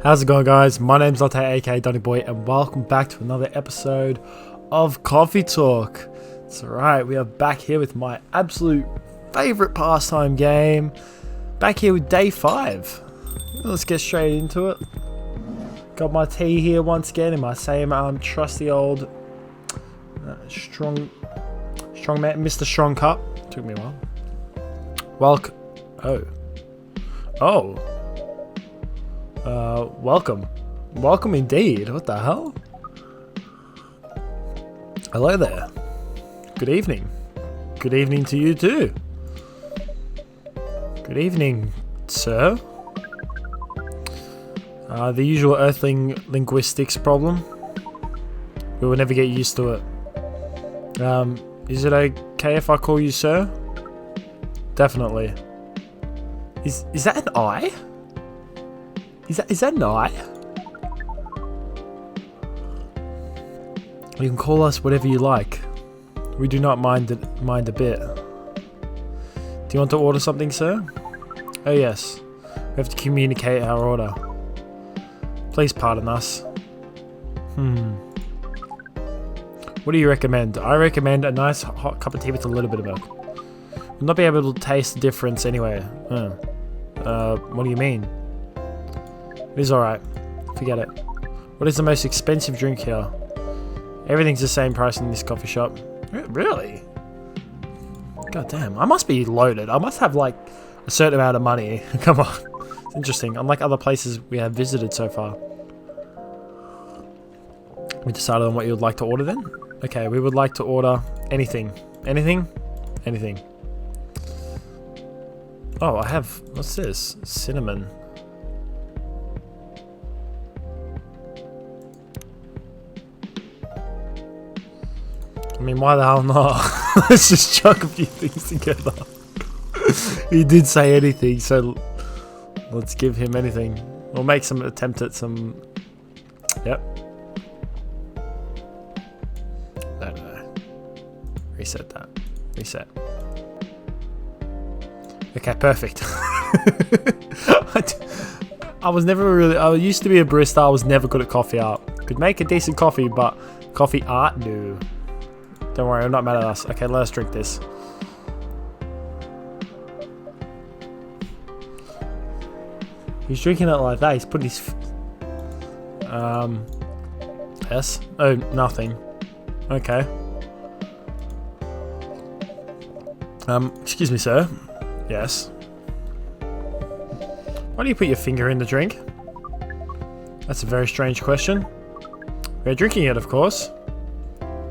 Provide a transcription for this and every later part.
How's it going, guys? My name's Latte, aka Donny Boy, and welcome back to another episode of Coffee Talk. That's right, we are back here with my absolute favourite pastime game. Back here with day 5. Let's get straight into it. Got my tea here once again in my same trusty old strong man, Mr. Strong Cup. Took me a while. Welcome indeed. What the hell? Hello there. Good evening. Good evening to you too. Good evening, sir. The usual earthling linguistics problem. We will never get used to it. Is it okay if I call you sir? Definitely. Is that an I? Is that an I? You can call us whatever you like. We do not mind a bit. Do you want to order something, sir? Oh yes. We have to communicate our order. Please pardon us. What do you recommend? I recommend a nice hot cup of tea with a little bit of milk. We'll not be able to taste the difference anyway. What do you mean? It is alright. Forget it. What is the most expensive drink here? Everything's the same price in this coffee shop. Really? God damn. I must be loaded. I must have like a certain amount of money. Come on. It's interesting. Unlike other places we have visited so far. We decided on what you would like to order then? Okay, we would like to order anything. Anything? Anything. Oh, I have... What's this? Cinnamon. I mean, why the hell not? Let's just chuck a few things together. He did say anything, so let's give him anything. We'll make some attempt at some... Yep. No. Reset that. Reset. Okay, perfect. I used to be a barista. I was never good at coffee art. Could make a decent coffee, but coffee art? No. Don't worry, I'm not mad at us. Okay, let us drink this. He's drinking it like that. He's putting his... Yes? Oh, nothing. Okay. Excuse me, sir. Yes. Why do you put your finger in the drink? That's a very strange question. We're drinking it, of course.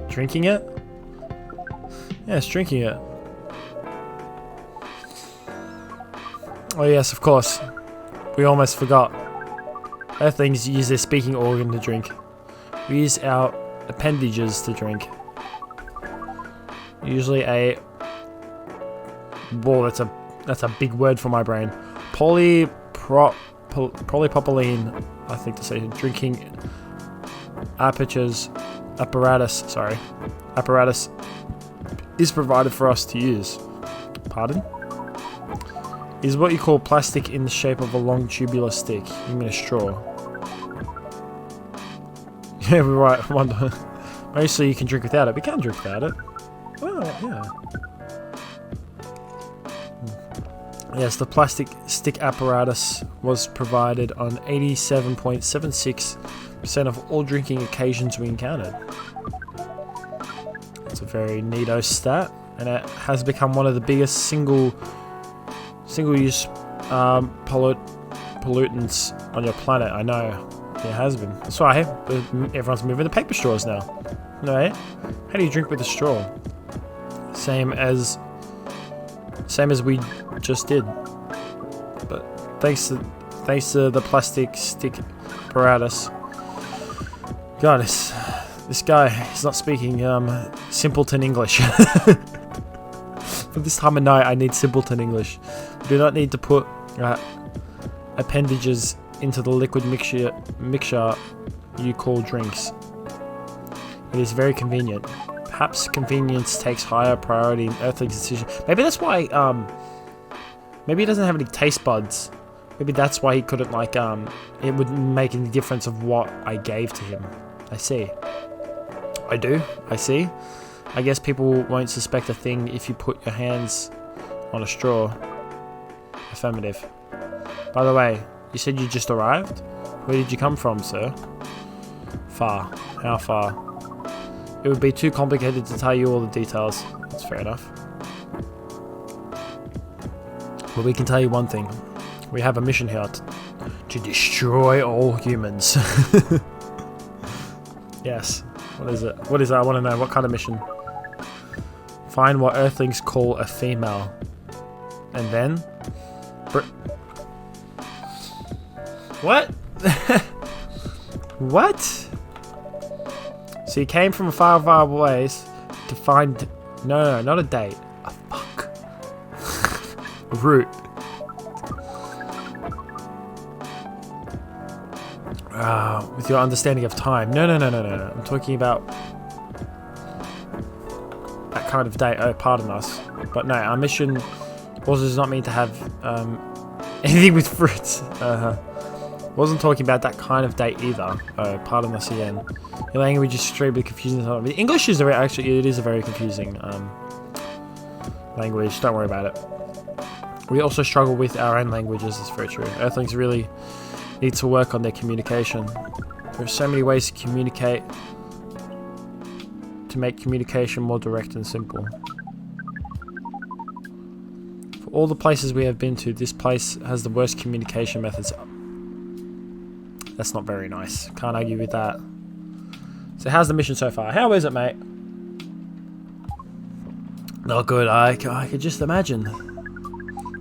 Drinking it? Yes, drinking it. Oh yes, of course. We almost forgot. Earthlings use their speaking organ to drink. We use our appendages to drink. Usually a... Whoa, that's a big word for my brain. Polypropylene, I think to say, drinking apparatus is provided for us to use. Pardon? Is what you call plastic in the shape of a long tubular stick. You mean a straw? Yeah, we're right. Mostly you can drink without it. We can drink without it. Oh, yeah. Yes, the plastic stick apparatus was provided on 87.76% of all drinking occasions we encountered. It's a very neato stat, and it has become one of the biggest single-use pollutants on your planet. I know it has been. That's why everyone's moving to paper straws now. Right? How do you drink with a straw? Same as we just did. But thanks to the plastic stick apparatus. God, this guy is not speaking simpleton English. For this time of night, I need simpleton English. We do not need to put appendages into the liquid mixture you call drinks. It is very convenient. Perhaps convenience takes higher priority in Earthling's decision. Maybe that's why, maybe he doesn't have any taste buds Maybe that's why he couldn't, like, it wouldn't make any difference of what I gave to him. I see. I do. I see. I guess people won't suspect a thing if you put your hands on a straw. Affirmative. By the way, you said you just arrived? Where did you come from, sir? Far. How far? It would be too complicated to tell you all the details. That's fair enough. But we can tell you one thing. We have a mission here to destroy all humans. Yes. What is it? What is it? I want to know. What kind of mission? Find what Earthlings call a female. And then... What? What? So you came from a far, far ways to find... No, not a date. A fuck. Route. With your understanding of time. No. I'm talking about that kind of date. Oh, pardon us. But no, our mission also does not mean to have anything with fruits. Wasn't talking about that kind of date either. Oh, pardon us again. Your language is extremely confusing. English is actually, it is a very confusing language. Don't worry about it. We also struggle with our own languages. It's very true. Earthlings really need to work on their communication. There are so many ways to communicate, to make communication more direct and simple. For all the places we have been to, this place has the worst communication methods. That's not very nice. Can't argue with that. So how's the mission so far? How is it, mate? Not good. I could just imagine.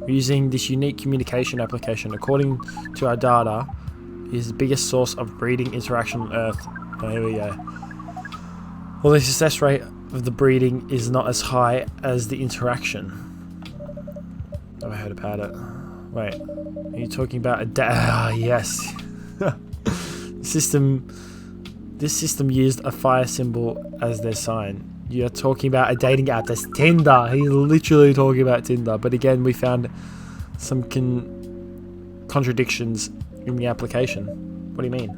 We're using this unique communication application. According to our data, it is the biggest source of breeding interaction on Earth. Oh, here we go. Well, the success rate of the breeding is not as high as the interaction. Never heard about it. Wait, are you talking about a yes. This system used a fire symbol as their sign. You're talking about a dating app. That's Tinder. He's literally talking about Tinder. But again, we found some contradictions in the application. What do you mean?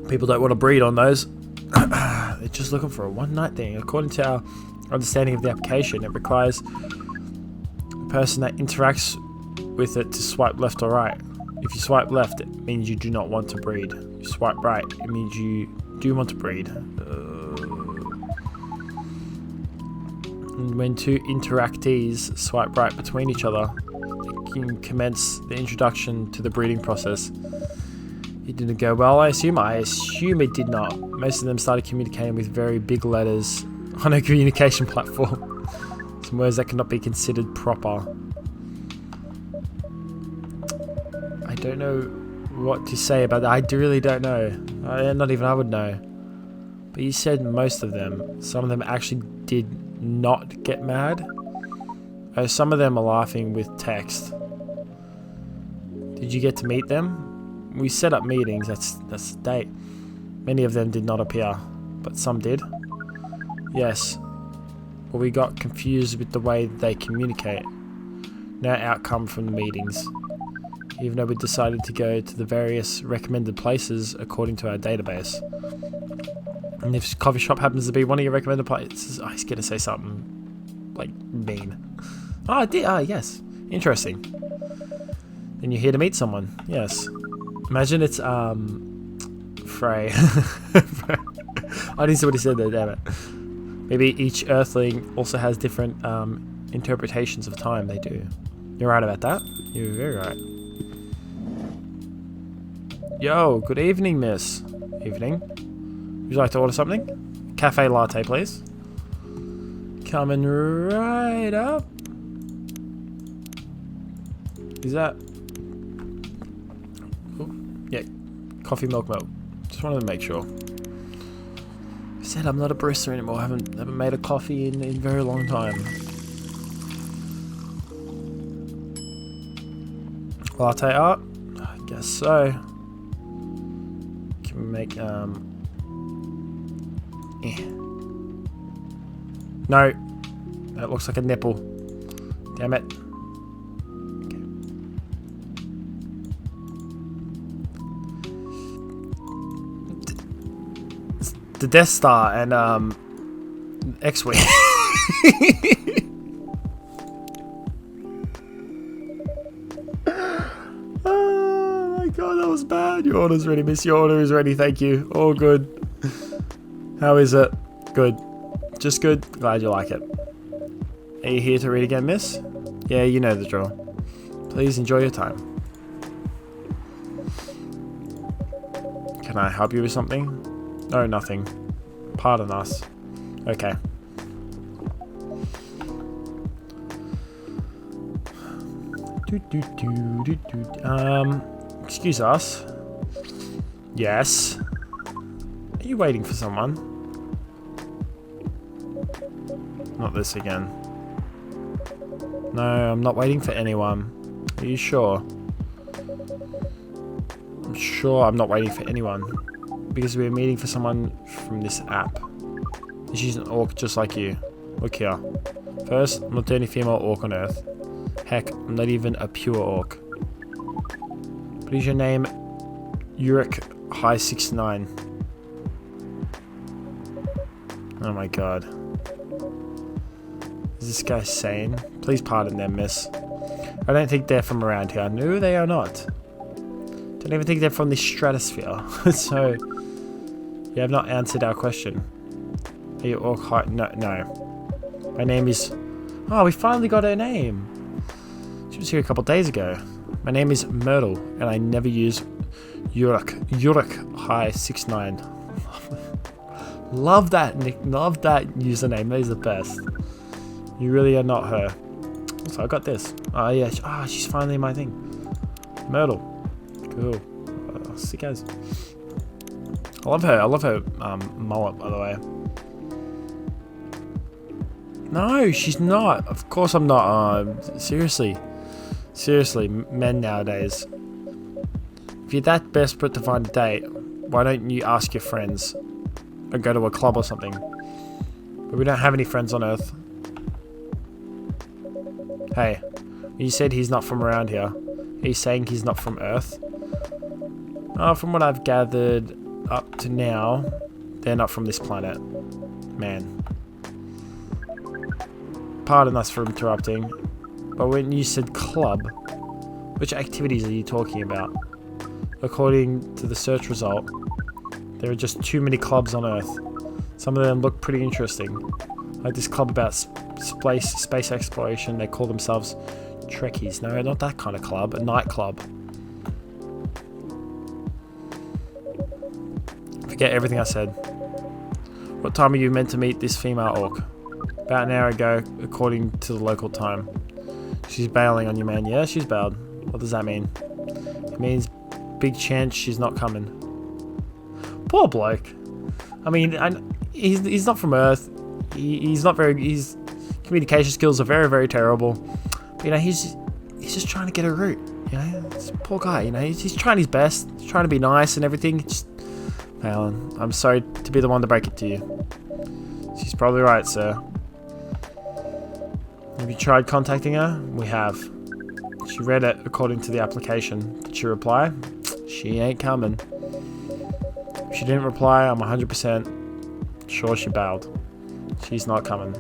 People don't want to breed on those. They're just looking for a one-night thing. According to our understanding of the application, it requires a person that interacts with it to swipe left or right. If you swipe left, it means you do not want to breed. You swipe right, it means you do want to breed. And when two interactees swipe right between each other, it can commence the introduction to the breeding process. It didn't go well, I assume. I assume it did not. Most of them started communicating with very big letters on a communication platform. Some words that cannot be considered proper. I don't know what to say about that. I really don't know. Not even I would know. But you said most of them. Some of them actually did not get mad. Some of them are laughing with text. Did you get to meet them? We set up meetings. That's the date. Many of them did not appear, but some did. Yes. But we got confused with the way they communicate. No outcome from the meetings. Even though we decided to go to the various recommended places according to our database. And if coffee shop happens to be one of your recommended places, I was going to say something like mean. Oh, I did. Ah, yes. Interesting. Then you're here to meet someone. Yes. Imagine it's Freya. I didn't see what he said there. Damn it. Maybe each Earthling also has different interpretations of time. They do. You're right about that. You're very right. Yo, good evening, miss. Evening. Would you like to order something? Cafe latte, please. Coming right up. Is that... Oh, yeah, coffee, milk. Just wanted to make sure. I said I'm not a barista anymore. I haven't made a coffee in a very long time. Latte art? I guess so. Can we make No. That looks like a nipple. Damn it. the Death Star and X-Wing. Oh my god, that was bad. Your order's ready, miss. Your order is ready. Thank you. All good. How is it? Good. Just good. Glad you like it. Are you here to read again, miss? Yeah, you know the drill. Please enjoy your time. Can I help you with something? No, nothing. Pardon us. Okay. Excuse us. Yes. Are you waiting for someone? Not this again. No, I'm not waiting for anyone. Are you sure? I'm sure I'm not waiting for anyone. Because we're meeting for someone from this app. She's an orc just like you. Look here. First, I'm not the only female orc on Earth. Heck, I'm not even a pure orc. What is your name? Uric High 69. Oh my god. Is this guy sane? Please pardon them, miss. I don't think they're from around here. No, they are not. Don't even think they're from the stratosphere. So, you have not answered our question. Are you orc high? No, no. My name is... Oh, we finally got her name. She was here a couple days ago. My name is Myrtle, and I never use Uric High 69. Love that nick. Love that username. That is the best. You really are not her. So I got this. Oh yeah. She's finally my thing. Myrtle. Cool. Sick as. I love her. I love her mullet, by the way. No, she's not. Of course I'm not. Seriously. Seriously, men nowadays. If you're that desperate to find a date, why don't you ask your friends? Or go to a club or something. But we don't have any friends on Earth. Hey, you said he's not from around here. Are you saying he's not from Earth? From what I've gathered up to now, they're not from this planet. Man. Pardon us for interrupting, but when you said club, which activities are you talking about? According to the search result, there are just too many clubs on Earth. Some of them look pretty interesting. Like this club about space exploration, they call themselves Trekkies. No, not that kind of club, a nightclub. Forget everything I said. What time are you meant to meet this female orc? About an hour ago, according to the local time. She's bailing on you, man. Yeah, she's bailed. What does that mean? It means big chance she's not coming. Poor bloke. I mean, he's not from Earth. He's not very... His communication skills are very, very terrible. But, you know, he's just trying to get a route. You know, this poor guy. You know, he's trying his best. He's trying to be nice and everything. Just failing. I'm sorry to be the one to break it to you. She's probably right, sir. Have you tried contacting her? We have. She read it according to the application. Did she reply? She ain't coming. If she didn't reply, I'm 100% sure she bailed. She's not coming.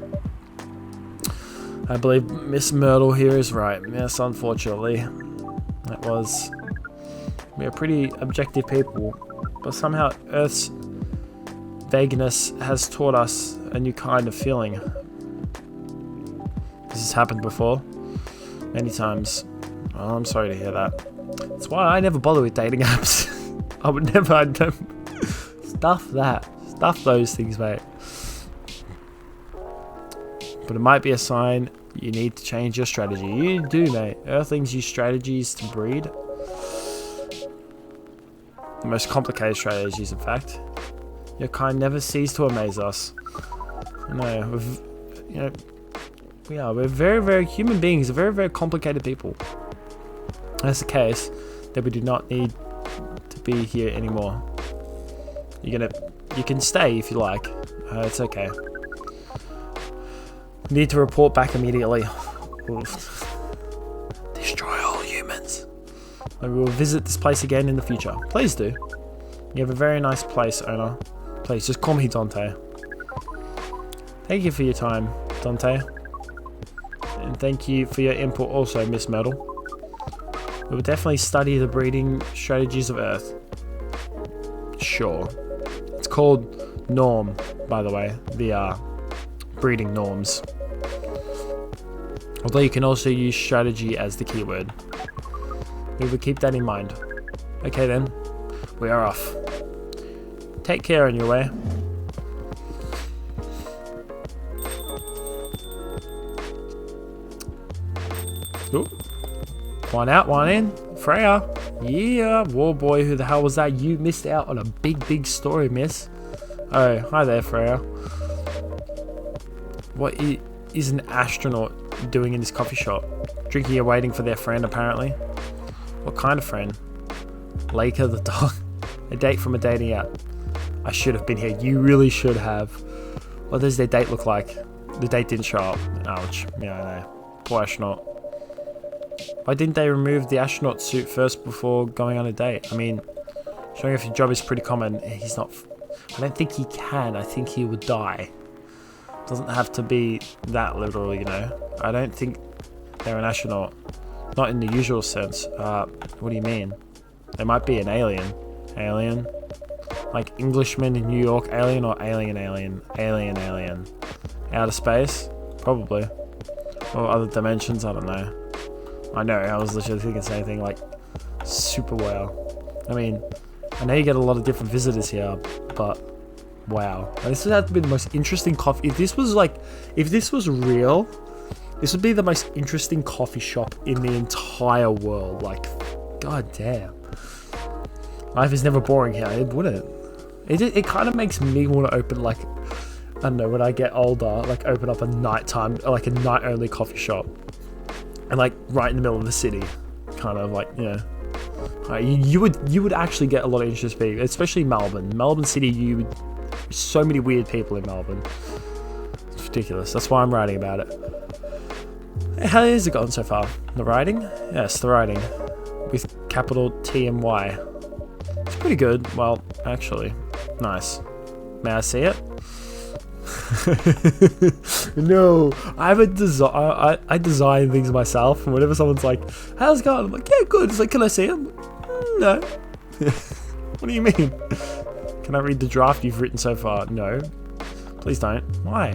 I believe Miss Myrtle here is right. Yes, unfortunately. That was... We are pretty objective people, but somehow Earth's vagueness has taught us a new kind of feeling. This has happened before. Many times. Well, I'm sorry to hear that. That's why I never bother with dating apps. I would never... Stuff that. Stuff those things, mate. But it might be a sign you need to change your strategy. You do, mate. Earthlings use strategies to breed. The most complicated strategies, in fact. Your kind never cease to amaze us. We're very, very human beings, very, very complicated people. That's the case that we do not need to be here anymore. You can stay if you like. It's okay. You need to report back immediately. Destroy all humans. And we will visit this place again in the future. Please do. You have a very nice place, owner. Please, just call me Dante. Thank you for your time, Dante. And thank you for your input also, Miss Myrtle. We will definitely study the breeding strategies of Earth. Sure. It's called norm, by the way. The breeding norms. Although you can also use strategy as the keyword. We will keep that in mind. Okay then, we are off. Take care on your way. Ooh. One out, one in. Freya. Yeah. Whoa, boy, who the hell was that? You missed out on a big story, miss. Oh, hi there, Freya. What is an astronaut doing in this coffee shop? Drinking and waiting for their friend, apparently. What kind of friend? Laker the dog. A date from a dating app. I should have been here. You really should have. What does their date look like? The date didn't show up. Ouch. Yeah, I know. Poor astronaut. Why didn't they remove the astronaut suit first before going on a date? I mean, showing off your job is pretty common. He's not... I don't think he can. I think he would die. Doesn't have to be that literal, you know. I don't think they're an astronaut. Not in the usual sense. What do you mean? They might be an alien. Alien? Like Englishman in New York alien or alien? Alien. Outer space? Probably. Or other dimensions, I don't know. I know, I was literally thinking the same thing, like, super wow. I mean, I know you get a lot of different visitors here, but wow. And this would have to be the most interesting coffee. If this was real, this would be the most interesting coffee shop in the entire world. Like, god damn. Life is never boring here, it wouldn't. It kind of makes me want to open, like, I don't know, when I get older, like, open up a nighttime, like a night-only coffee shop. And like right in the middle of the city, kind of like, you know, you would actually get a lot of interest people, especially Melbourne City. So many weird people in Melbourne. It's ridiculous. That's why I'm writing about it. How has it gone so far? The writing? Yes, the writing with capital T and Y. It's pretty good. Well, actually, nice. May I see it? No, I have a design. I design things myself, and whenever someone's like, "How's it going?" I'm like, "Yeah, good." It's like, "Can I see it?" No. What do you mean? Can I read the draft you've written so far? No. Please don't. Why?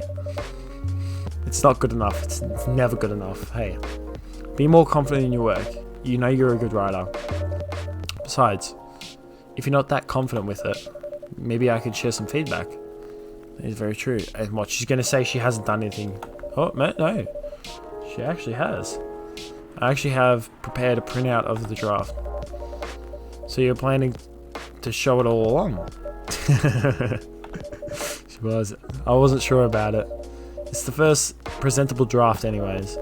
It's not good enough. It's never good enough. Hey, be more confident in your work. You know you're a good writer. Besides, if you're not that confident with it, maybe I could share some feedback. It's very true. And what, she's going to say she hasn't done anything. Oh, no. She actually has. I actually have prepared a printout of the draft. So you're planning to show it all along? She was. I wasn't sure about it. It's the first presentable draft anyways.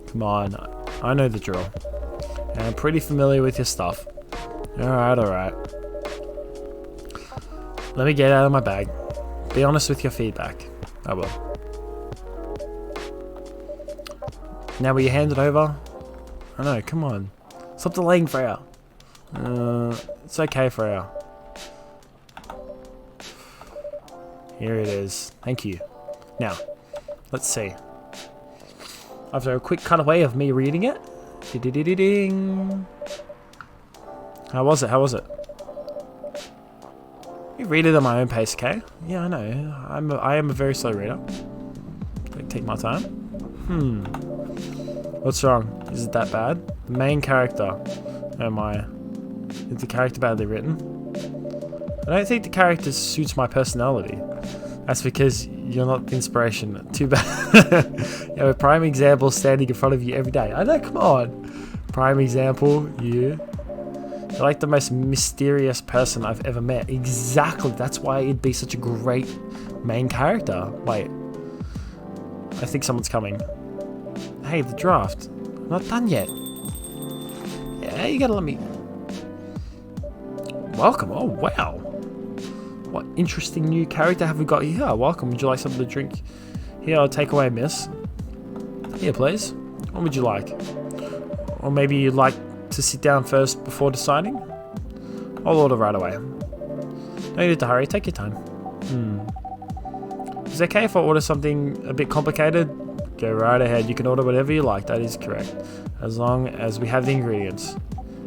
Come on. I know the drill. And I'm pretty familiar with your stuff. Alright. Let me get out of my bag. Be honest with your feedback. I will. Now will you hand it over? I know, come on. Stop delaying, Freya. It's okay, Freya. Here it is. Thank you. Now, let's see. After a quick cutaway of me reading it. Ding. How was it? You read it at my own pace, okay? Yeah, I know. I am a very slow reader. Take my time. What's wrong? Is it that bad? The main character. Oh my. Is the character badly written? I don't think the character suits my personality. That's because you're not the inspiration. Too bad. You have a prime example standing in front of you every day. I know, come on. Prime example, you. You're like the most mysterious person I've ever met. Exactly. That's why it'd be such a great main character. Wait. I think someone's coming. Hey, the draft. I'm not done yet. Yeah, you gotta let me... Welcome. Oh, wow. What interesting new character have we got here? Welcome. Would you like something to drink? Here, I'll take away, miss. Here, please. What would you like? Or maybe you'd like to sit down first before deciding? I'll order right away. No need to hurry. Take your time. Is it okay if I order something a bit complicated? Go right ahead. You can order whatever you like. That is correct. As long as we have the ingredients.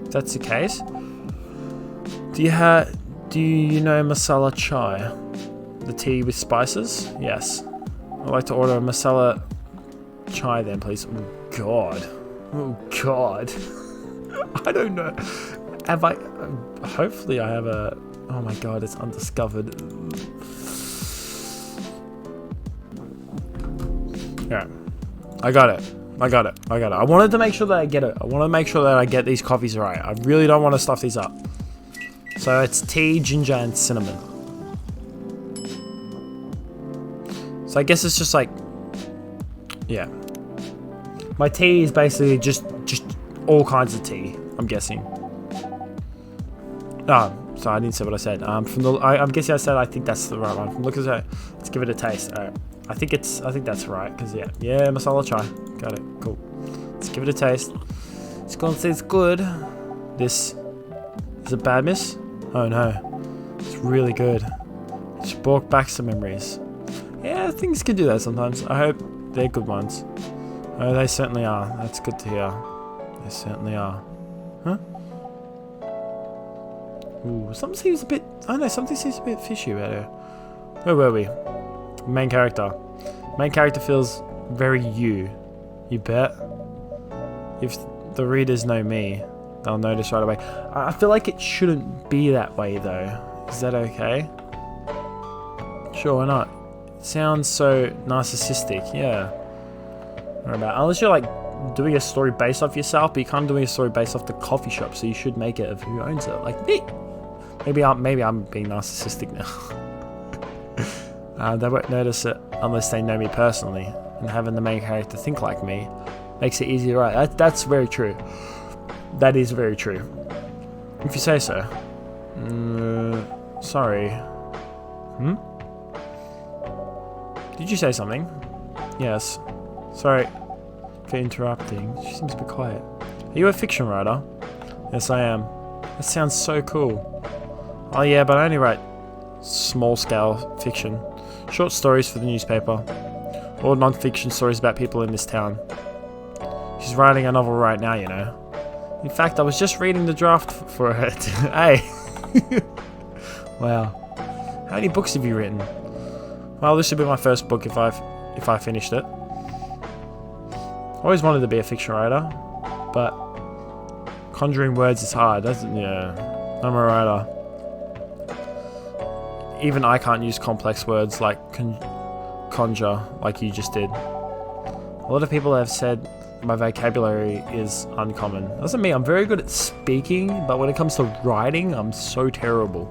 If that's the case. Do you know masala chai? The tea with spices? Yes. I'd like to order a masala chai then, please. Oh, God. Oh, God. I don't know. Have I... Hopefully I have a... Oh, my God. It's undiscovered. Yeah. I got it. I wanted to make sure that I get it. I want to make sure that I get these coffees right. I really don't want to stuff these up. So it's tea, ginger, and cinnamon. So I guess it's just like... Yeah. My tea is basically just all kinds of tea, I'm guessing. Oh, sorry, I didn't say what I said. I'm guessing I said I think that's the right one. From looking at it, let's give it a taste. Alright. I think that's right, because yeah, masala chai. Got it. Cool. Let's give it a taste. It's gonna taste good. This is a bad miss? Oh no. It's really good. It's brought back some memories. Yeah, things can do that sometimes. I hope they're good ones. Oh, they certainly are. That's good to hear. They certainly are. Huh? Ooh, something seems a bit... I don't know, something seems a bit fishy about here. Where were we? Main character. Main character feels very you. You bet. If the readers know me, they'll notice right away. I feel like it shouldn't be that way though. Is that okay? Sure, why not? It sounds so narcissistic, yeah. Unless you're like doing a story based off yourself, but you can't doing a story based off the coffee shop, so you should make it of who owns it. Like me. Maybe I'm being narcissistic now. They won't notice it unless they know me personally, and having the main character think like me makes it easier to write. That's very true. That is very true. If you say so. Sorry. Did you say something? Yes. Sorry for interrupting. She seems to be quiet. Are you a fiction writer? Yes, I am. That sounds so cool. Oh yeah, but I only write small-scale fiction. Short stories for the newspaper. Or non-fiction stories about people in this town. She's writing a novel right now, you know. In fact, I was just reading the draft for it. Hey! Wow. How many books have you written? Well, this would be my first book if I finished it. I always wanted to be a fiction writer, but conjuring words is hard, doesn't it? Yeah, I'm a writer. Even I can't use complex words like conjure, like you just did. A lot of people have said my vocabulary is uncommon. Doesn't mean I'm very good at speaking, but when it comes to writing, I'm so terrible.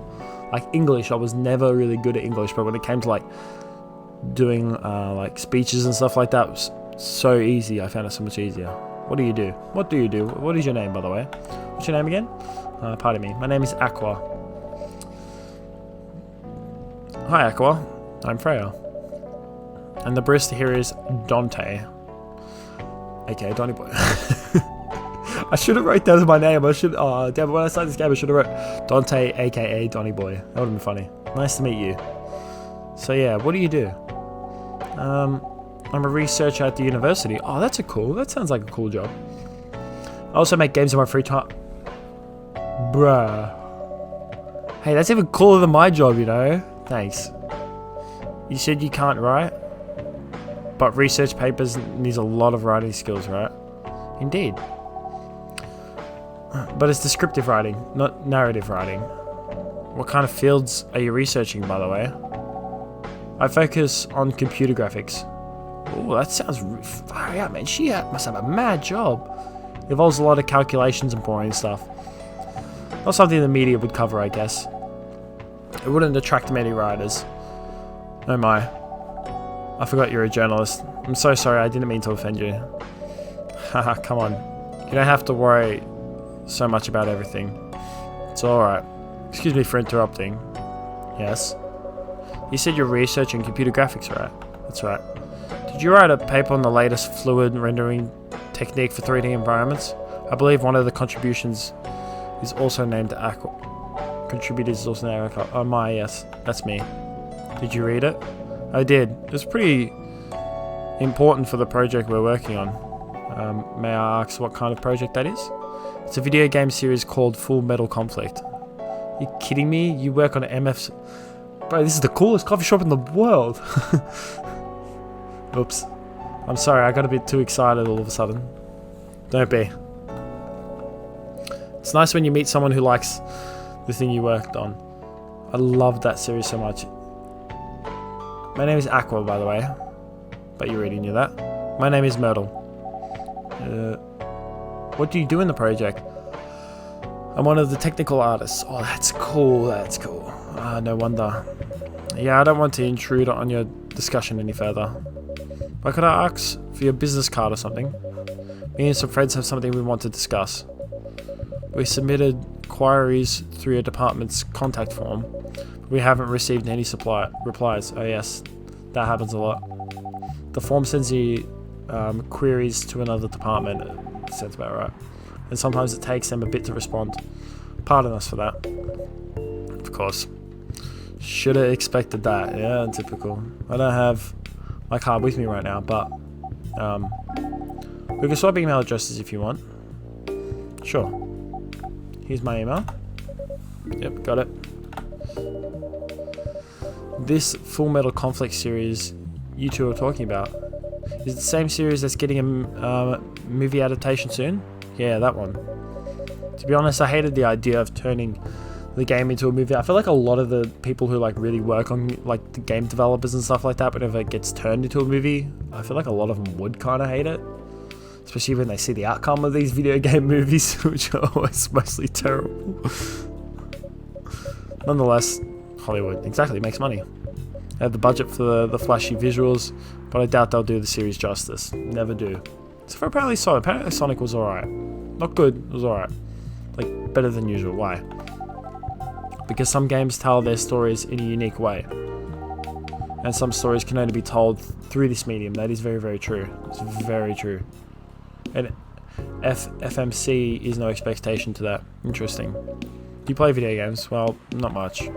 Like English, I was never really good at English, but when it came to like doing like speeches and stuff like that, it was so easy. I found it so much easier. What do you do? What do you do? What is your name, by the way? What's your name again? Pardon me. My name is Aqua. Hi, Aqua. I'm Freya. And the barista here is Dante. Okay, Donny Boy. I should have wrote that as my name. Oh, damn, when I started this game, I should have wrote Dante, aka Donny Boy. That would have been funny. Nice to meet you. So yeah, what do you do? I'm a researcher at the university. Oh, that sounds like a cool job. I also make games in my free time. Bruh. Hey, that's even cooler than my job, you know? Thanks. You said you can't write? But research papers needs a lot of writing skills, right? Indeed. But it's descriptive writing, not narrative writing. What kind of fields are you researching, by the way? I focus on computer graphics. Oh, that sounds far out, man. She must have a mad job. It involves a lot of calculations and boring stuff. Not something the media would cover, I guess. It wouldn't attract many writers. Oh my. I forgot you're a journalist. I'm so sorry, I didn't mean to offend you. Haha, come on. You don't have to worry so much about everything. It's alright. Excuse me for interrupting. Yes? You said you're researching computer graphics, right? That's right. Did you write a paper on the latest fluid rendering technique for 3D environments? I believe one of the contributions is also named Aqua. contributors also now. Oh my, yes, that's me. Did you read it? I did. It's pretty important for the project we're working on. May I ask what kind of project that is? It's a video game series called Full Metal Conflict. Are you kidding me? You work on MF's... Bro, this is the coolest coffee shop in the world. Oops. I'm sorry, I got a bit too excited all of a sudden. Don't be. It's nice when you meet someone who likes the thing you worked on. I love that series so much. My name is Aqua, by the way. But you already knew that. My name is Myrtle. What do you do in the project? I'm one of the technical artists. Oh, that's cool. That's cool. No wonder. Yeah, I don't want to intrude on your discussion any further. But could I ask for your business card or something? Me and some friends have something we want to discuss. We submitted queries through your department's contact form. But we haven't received any replies. Oh yes, that happens a lot. The form sends you queries to another department. Sounds about right. And sometimes it takes them a bit to respond. Pardon us for that. Of course. Should have expected that. Yeah, typical. I don't have my card with me right now, but we can swap email addresses if you want. Sure. Here's my email. Yep, got it. This Full Metal Conflict series you two are talking about is the same series that's getting a movie adaptation soon? Yeah, that one. To be honest, I hated the idea of turning the game into a movie. I feel like a lot of the people who like really work on like the game developers and stuff like that, whenever it gets turned into a movie, I feel like a lot of them would kind of hate it. Especially when they see the outcome of these video game movies, which are always mostly terrible. Nonetheless, Hollywood exactly makes money. They have the budget for the flashy visuals, but I doubt they'll do the series justice. Never do. So apparently Sonic was alright. Not good, it was alright. Like, better than usual. Why? Because some games tell their stories in a unique way. And some stories can only be told through this medium. That is very, very true. It's very true. And FMC is no expectation to that. Interesting. Do you play video games? Well, not much.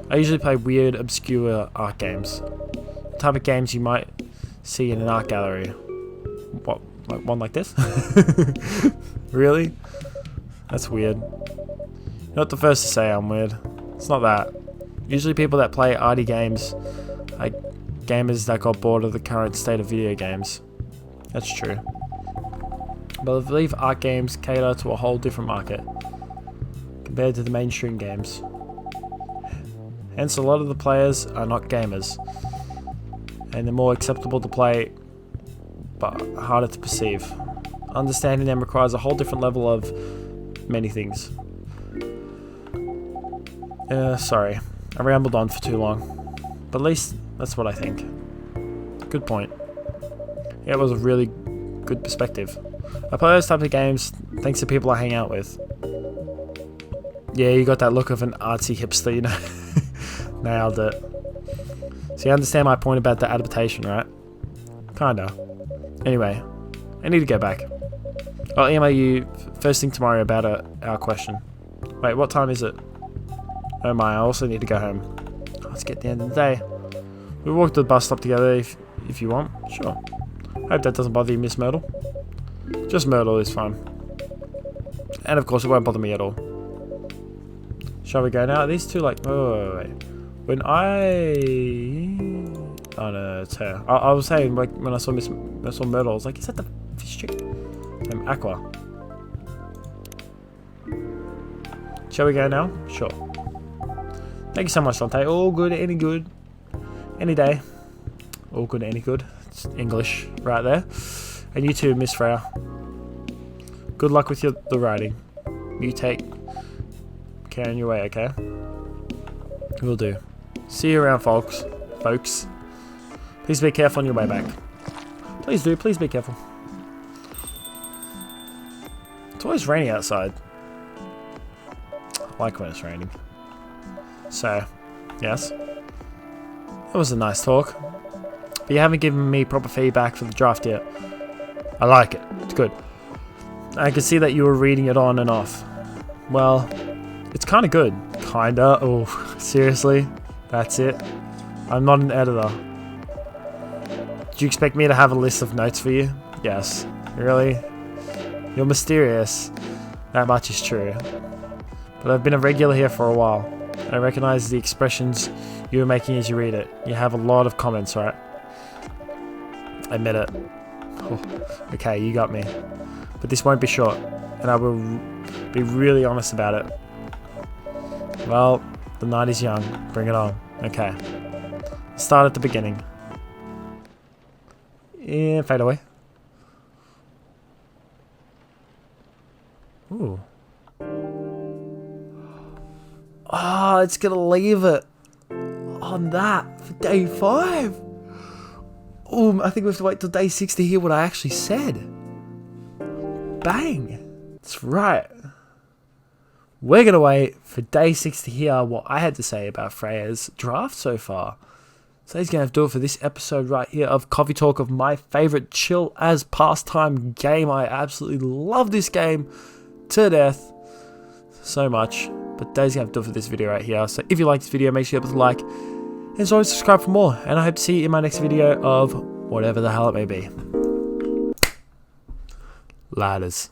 I usually play weird, obscure art games. The type of games you might see in an art gallery. What? Like one like this? Really? That's weird. You're not the first to say I'm weird. It's not that. Usually people that play arty games are gamers that got bored of the current state of video games. That's true. But I believe art games cater to a whole different market compared to the mainstream games. Hence, a lot of the players are not gamers, and they're more acceptable to play, but harder to perceive. Understanding them requires a whole different level of many things. Sorry, I rambled on for too long, but at least that's what I think. Good point. Yeah, it was a really good perspective. I play those types of games thanks to people I hang out with. Yeah, you got that look of an artsy hipster, you know. Nailed it. So you understand my point about the adaptation, right? Kinda. Anyway, I need to get back. I'll email you first thing tomorrow about our question. Wait, what time is it? Oh my, I also need to go home. Let's get to the end of the day. We'll walk to the bus stop together if you want. Sure. Hope that doesn't bother you, Miss Myrtle. Just Myrtle is fine. And of course it won't bother me at all. Shall we go now? These two like... Oh, wait. When I... Oh no, it's her. I was saying, like, when I saw Myrtle, I was like, is that the fish chick? I'm Aqua. Shall we go now? Sure. Thank you so much, Latte. All good, any good. Any day. All good, any good. It's English right there. And you too, Miss Freya. Good luck with the writing. You take care on your way, okay? Will do. See you around, folks. Please be careful on your way back. Please do, please be careful. It's always raining outside. I like when it's raining. So, yes. It was a nice talk. But you haven't given me proper feedback for the draft yet. I like it. It's good. I can see that you were reading it on and off. Well, It's kind of good. Kinda. Oh, seriously? That's it? I'm not an editor. Do you expect me to have a list of notes for you? Yes. Really? You're mysterious. That much is true. But I've been a regular here for a while. I recognize the expressions you were making as you read it. You have a lot of comments, right? Admit it. Oh, okay, you got me. But this won't be short, and I will be really honest about it. Well, the night is young. Bring it on. Okay. Start at the beginning. And fade away. Ooh. Oh, it's gonna leave it on that for day 5. Oh, I think we have to wait till day 6 to hear what I actually said. Bang. That's right. We're gonna wait for day 6 to hear what I had to say about Freya's draft so far. So he's gonna have to do it for this episode right here of Coffee Talk, of my favorite chill as pastime game. I absolutely love this game to death so much. But Dave's gonna have to do it for this video right here. So if you like this video, make sure you hit the like. And as always, subscribe for more. And I hope to see you in my next video of whatever the hell it may be. Ladders.